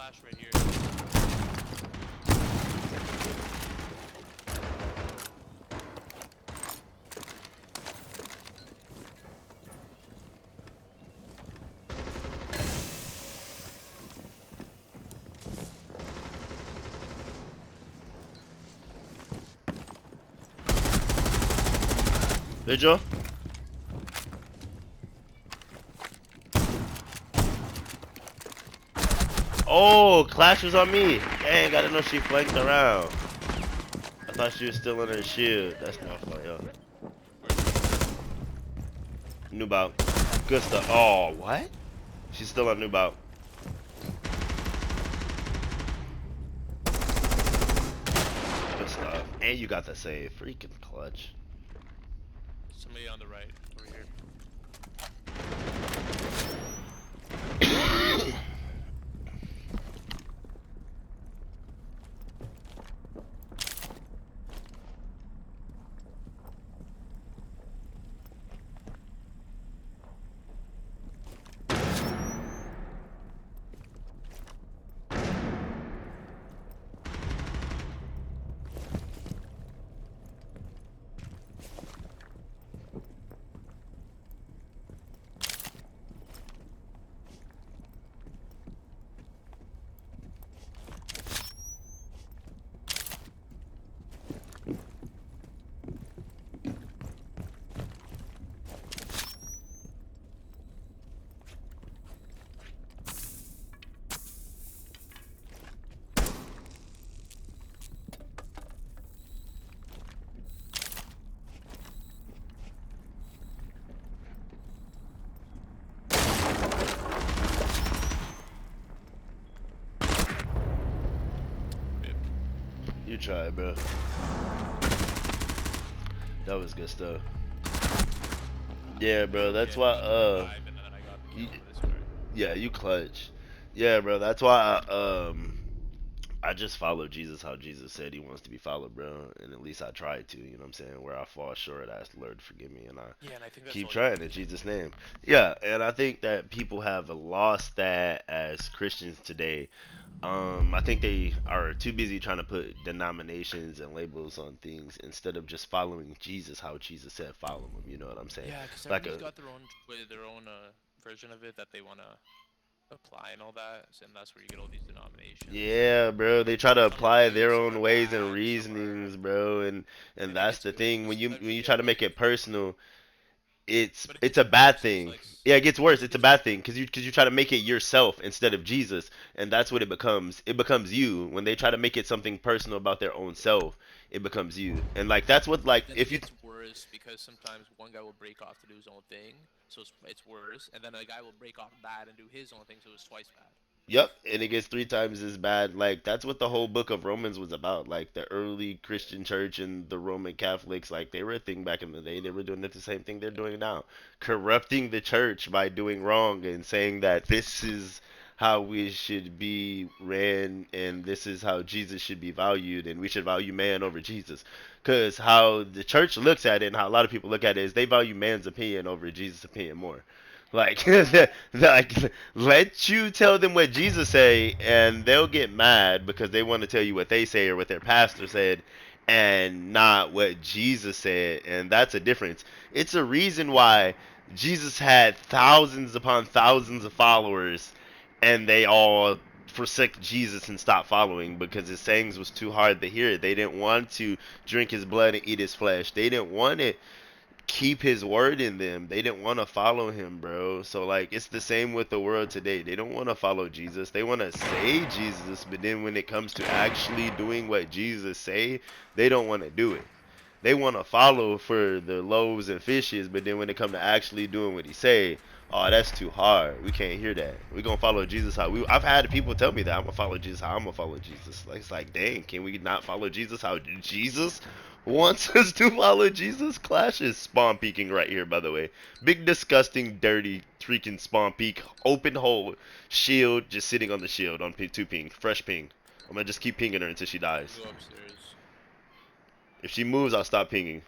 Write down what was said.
flash right here. Vigil? Oh, Clash was on me. Dang, I didn't know she flanked around. I thought she was still in her shield. That's my fault, yo. New bout. Good stuff. Oh, what? She's still on new bout. Good stuff. And you got the save. Freaking clutch. Somebody on the right over here. You try, bro. That was good stuff. Yeah, bro. That's why. And then I got the You, kill for this guy. yeah, you clutch. Yeah, bro. That's why. I just follow Jesus how Jesus said he wants to be followed, bro. And at least I try to, you know what I'm saying? Where I fall short, I ask the Lord to forgive me, and I Yeah, and I think that's keep all you have trying to in do. Jesus' name. Yeah, and I think that people have lost that as Christians today. I think they are too busy trying to put denominations and labels on things instead of just following Jesus how Jesus said follow him. You know what I'm saying? Yeah, because Like everybody's a got their own version of it that they want to apply and all that, and that's where you get all these denominations. yeah, bro. They try to Some are apply good, their some own are ways and bad, some reasonings, are, bro. And and it that's gets the worse thing. because When sometimes you you get try to make like, it personal, but it it's gets a bad worse because thing. like, Yeah, it gets yeah, worse. it It's a gets, bad thing because you try to make it yourself instead of Jesus, and that's what it becomes. It becomes you when they try to make it something personal about their own self. It becomes you, and like that's what like but then it if you gets worse because sometimes one guy will break off to do his own thing, so it's worse, and then a guy will break off bad and do his own thing, so it's twice bad. Yep, and it gets three times as bad. Like that's what the whole Yeah. book of Romans was about. Like the early Christian church and the Roman Catholics, like they were a thing back in the day. They were doing it the same thing they're doing now, corrupting the church by doing wrong and saying that this is how we should be ran and this is how Jesus should be valued and we should value man over Jesus. Cause how the church looks at it and how a lot of people look at it is they value man's opinion over Jesus' opinion more. Like, like, let you tell them what Jesus say, and they'll get mad because they want to tell you what they say or what their pastor said, and not what Jesus said, and that's a difference. It's a reason why Jesus had thousands upon thousands of followers, and they all forsook Jesus and stopped following because his sayings was too hard to hear. They didn't want to drink his blood and eat his flesh. They didn't want to keep his word in them. They didn't want to follow him, bro. So like it's the same with the world today. They don't want to follow Jesus. They want to say Jesus, but then when it comes to actually doing what Jesus say, they don't want to do it. They want to follow for the loaves and fishes, but then when it come to actually doing what he say, oh, that's too hard. We can't hear that. We gonna follow Jesus how we. I've had people tell me that I'm gonna follow Jesus how I'm gonna follow Jesus. Like it's like, dang, can we not follow Jesus how Jesus wants us to follow Jesus? Clash is spawn peeking right here, by the way. Big, disgusting, dirty, freaking spawn peek. Open hole, shield, just sitting on the shield on two ping, fresh ping. I'm gonna just keep pinging her until she I can dies. go upstairs. If she moves, I'll stop pinging.